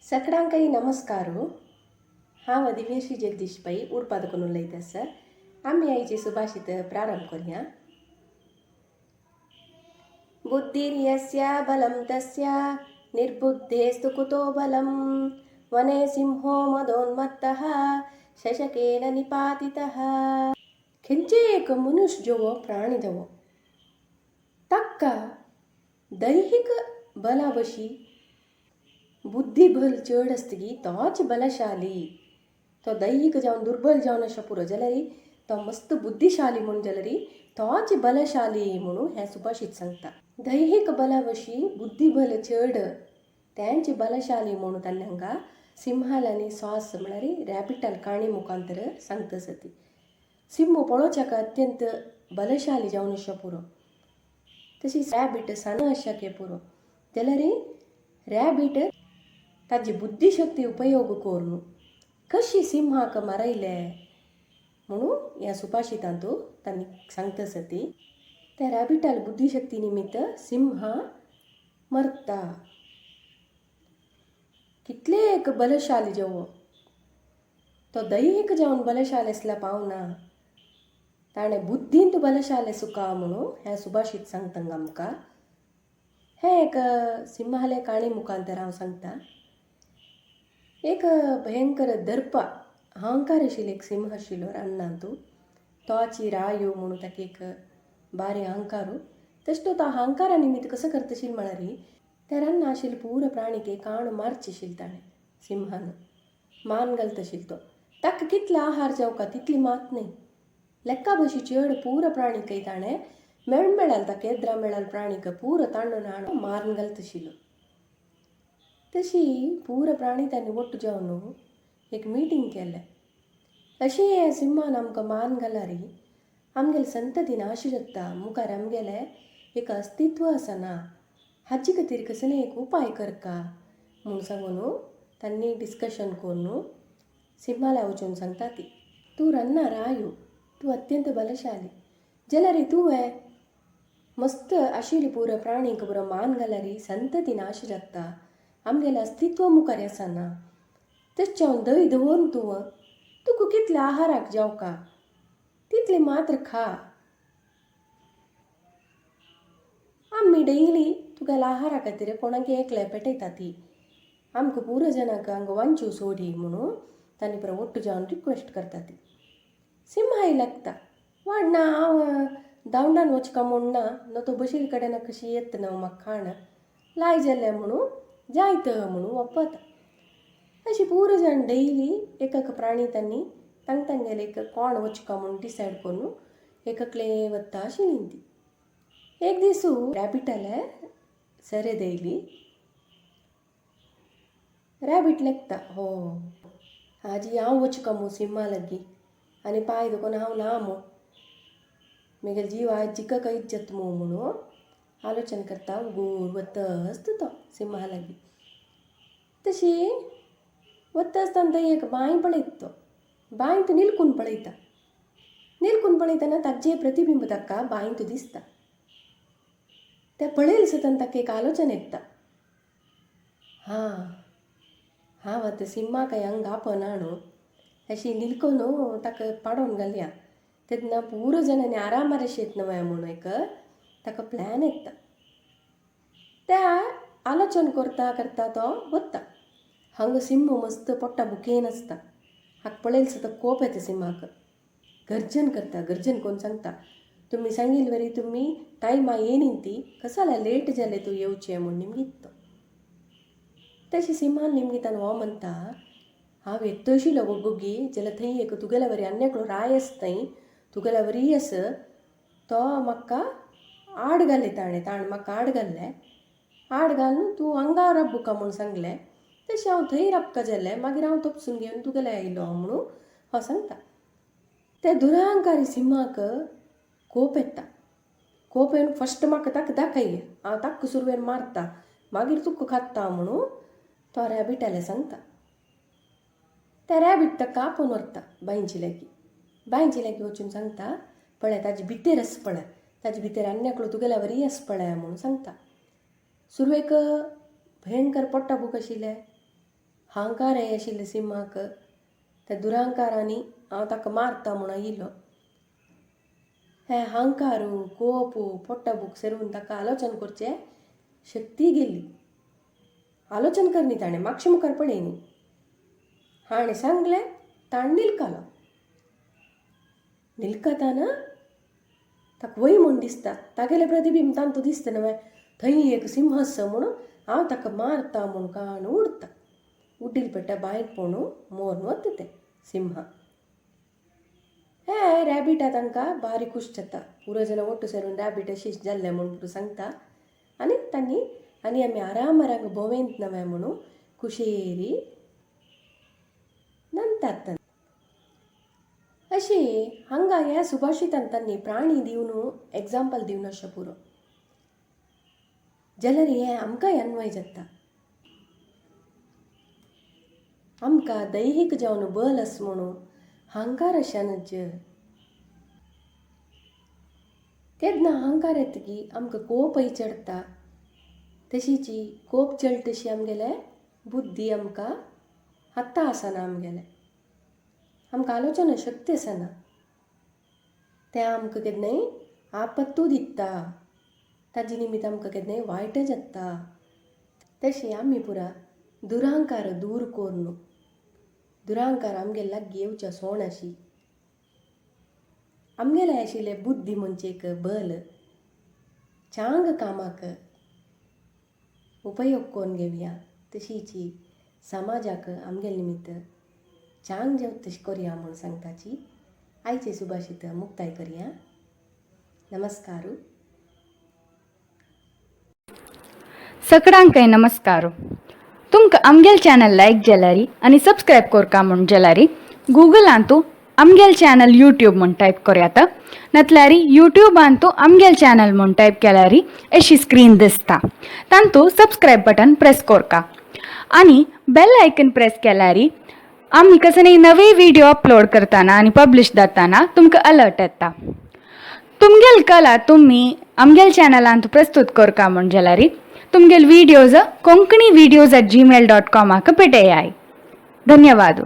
सगळ्यांकाही नमस्कार. हांव दिव्यश्री जगदीश पै उडपादकून उलयता सर. आमी आयचे सुभाषित प्रारंभ करूया. बुद्धिर्यस्य बलं तस्य निर्बुद्धेस्तु कुतो बलं वने सिंहो मदोन्मत्तः शशकेन निपातितः. खंयचे एक मनुष्य जेवो प्राणी देवो ताका दैहिक बला बशी बुद्धिबल चड आसतगी तोच बलशाली. तो दैहिक जावन दुर्बल जावन अशें पुरो जाल्यार तो मस्त बुद्धिशाली म्हणून जाल्यार तोच बलशाली म्हणून हें सुभाषीत सांगता. दैहिक बला बशी बुद्धिबल चड तेंच बलशाली म्हणून ताणें हांगा सिंहाल सॉस म्हळ्यार रॅबिटल काणी मुखांतर सांगता सती. सिंह पळोवच्याक अत्यंत बलशाली जावन अशें पुरो. तशीच रॅबिट सान अशें पुरो जाल्यार रॅबिट ताजी बुद्धिशक्ती उपयोग करून कशी सिंहाक मारयले म्हणून ह्या सुभाषितांत तांणी सांगता सती. त्या रॅबिटाल बुद्धिशक्ती निमित्त सिंह मरता. कितले एक बलशाली जेवो तो दैहिक जावन बलशाली असला पावना ताणें बुद्धींत बलशाली सुका म्हणून हें सुभाषीत सांगता आमकां. हें एक सिंहाले काणी मुखांतर हांव सांगता. एक भयंकर दर्प अहंकार आशिल्लो एक सिंह आशिल्लो रानांत. तोची रायो म्हणून ताका एक बारी अहंकारू. तशें तो अहंकारा निमित्त कसो करता म्हळ्यार त्या रानां आशिल्ले पूर प्राणीक काण मारचे आशिल्ले ताणें सिंहान मान घालता आशिल्लो तो. ताका कितलो आहार जेवका तितली मात न्ही. लेक्का बशी चड पूर प्राणीक ताणें मेळमेळाल ताका येद्रा मेळाल प्राणीक पूर तांडून हाडून मारून घालता आशिल्लो. तशी पूर प्राणी तांणी वट्ट जावन एक मिटींग केलें. अशी हे सिंहान आमकां मान घाल्यार आमगेले संतती नाश जाता. मुखार आमगेले एक अस्तित्व आसना. हाचे खातीर कसले एक उपाय करका म्हूण सांगून तांणी डिस्कशन करून सिंहाला वचून सांगता ती. तूं रान्ना रायो तूं अत्यंत बलशाली जाल्यार तुवें मस्त आशिल्ली पूर प्राणीक बरो मान घाल्यार संतती नाश जाता. आमगेलें अस्तित्व मुखार आसना. तशें जावन दय दवरून तुका कितले आहाराक जेवका तितले मात्र खा. आमी डेयली तुगेल्या आहारा खातीर कोणाक एकले पेटयता ती. आमकां पूर जनाक हांगा वांचू सोडी म्हणून तांणी बरो वट्ट जावन रिक्वेस्ट करता ती. सिंहाय लागता वाड ना हांव दावंडान वचका म्हूण ना न तो बशिल्ले कडेन कशी येता न्हू म्हाका खाण लाय जालें म्हणून जायत म्हणून ओपता. अशी पूर जाण डेयली एक प्राणी तांणी तांगेले एक कोण वचका म्हणून डिसायड करून एकले वता आशिल्ली ती. एक दीस रॅबिटाले सरे देयली. रॅबिट लेखता हो हाजी हांव वचका मू सिंहा लागी आनी पांय दुखून हांव ना मू म्हगेलो जीव आज जिका काय इज्जत मू म्हणून आलोचन करता उगूर वता आसता तो सिंहा लागी. तशी वता आसतना थंय एक बांय पळयता तो. बांयंत निलकून पळयता. निलकून पळयतना ताजें प्रतिबिंब ताका बांयंत दिसता. तें पळयले सतना ताका एक आलोचन येता. हांव आतां सिंहाक हांगा घापन हाडून अशी निलकून ताका पाडोवन घालया तेन्ना पूर जाणांनी आरामार येत न्हय म्हणून एक ताका प्लॅन येता. त्या आलोचन करता करता तो वता. हांगा सिंह मस्त पोट्टा बुकेन आसता. हाका पळयले सुद्दां कोप येता सिंहाक. गर्जन करता. गर्जन करून सांगता तुमी सांगिल्ले वरी तुमी टायमा येयनी ती कसो जाल्यार लेट जालें तूं येवचें म्हूण निमगीत तो. तशें सिंहान निमगीतान हो म्हणटा हांव येता आशिल्लो वगोगी जाल्यार थंय एक तुगेल्या वरी आनी एकलो राय आसा थंय तुगेल्या वरी आसा तो म्हाका आड घाले ताणें म्हाका आड घाल्लें. आड घालून तूं हांगा राबुका म्हूण सांगलें. तशें हांव थंय राबका जालें मागीर हांव तपसून घेवन तुगेल्या आयलो म्हणून हो सांगता. त्या दुरांकारी सिंहाक कोप येता. कोप येवन फस्ट म्हाका ताका दाखय हांव ताका सुरवेन मारता मागीर तुका खाता म्हणून तो रॅबिटाले सांगता. त्या रॅबिट ताका आपोवन व्हरता बांयची लागीं. बांयची लागीं वचून सांगता पळय ताजे भितर आसा पळय ताजे भितर आनी एकलो तुगेल्या वरी आसा पळय म्हणून सांगता. सुरवेक भयंकर पोट्टा बूक आशिल्लें हांकार आशिल्ले सिंहाक त्या दुरांकारांनी हांव ताका मारता म्हणून आयिल्लो. हे हांकारू कोपू पोट्टाबूक सेरून ताका आलोचन करचे शक्ती गेली. आलोचन कर न्ही ताणें, मातशें मुखार पळय न्ही. हाणें सांगलें ताण निलकलो. निलकताना ताका वय म्हूण दिसता. तागेलें प्रतिबिंब तांतू दिसता न्हय. थंय एक सिंह आसा म्हणून हांव ताका मारता म्हूण काण उडता. उड्डील पेट्टा बायक पळोवन मोरून वता तें सिंह. हे रॅबिटा तांकां बारी खूश जाता. पुरो जण ಒಟ್ಟು ಸೇरून रॅबिट अशीच जाल्लें म्हणून सांगता. आनी आमी आरामारांग भोंवेंत नवे म्हणून खुशेरी नंतात. अशी हांगा ह्या सुभाशितांत तांणी प्राणी दिवन एग्जाम्पल दिवन अशें पुरो जाल्यार हें आमकांय अन्वय जाता. आमकां दैहीक जावन बल आस म्हणून हांकार अशानच तेन्ना हांकार येता की आमकां कोपय चडटा. तशीची कोप चड तशी आमगेले बुद्धी आमकां आत्तां आसना. आमकां आलोचना शक्ती आसना. तें आमकां केन्नाय आपत्तू दिता. ताजे निमित्त आमकां केन्नाय वायट जाता. तशी आमी पुरा दुरांकार दूर करून दुरांकार आमगे लागीं येवच्या सोण अशी आमगेले आशिल्ले बुद्धी म्हणजे एक बल चांग कामाक उपयोग करून घेवया. तशीची समाजाक आमगे निमित्त चांग जेव तशी करया म्हणून सांगताची आयचे सुभाषित मुक्ताय करया. नमस्कार. सगळ्यांक नमस्कार. तुमकां आमगेल चॅनल लायक जाल्यारी आनी सबस्क्रायब करका म्हूण जाल्यारी गुगलांतू आमगेल चॅनल यूट्यूब म्हूण टायप करात. नातल्यारी यूट्यूबांतू आमगेल चॅनल म्हूण टायप केल्यारी अशी स्क्रीन दिसता. तांतू सबस्क्रायब बटन प्रेस करका आनी बेल आयकन प्रेस केल्यारी आमी कसले नवे व्हिडिओ अपलोड करतना आनी पब्लिश जातना तुमकां अलर्ट येता. तुमगेल कला तुम्ही आमगेल चॅनलांत प्रस्तुत करका म्हूण जाल्यारी तुमगेल व्हिडिओज konkanivideos@gmail.com पेटयाय. धन्यवाद.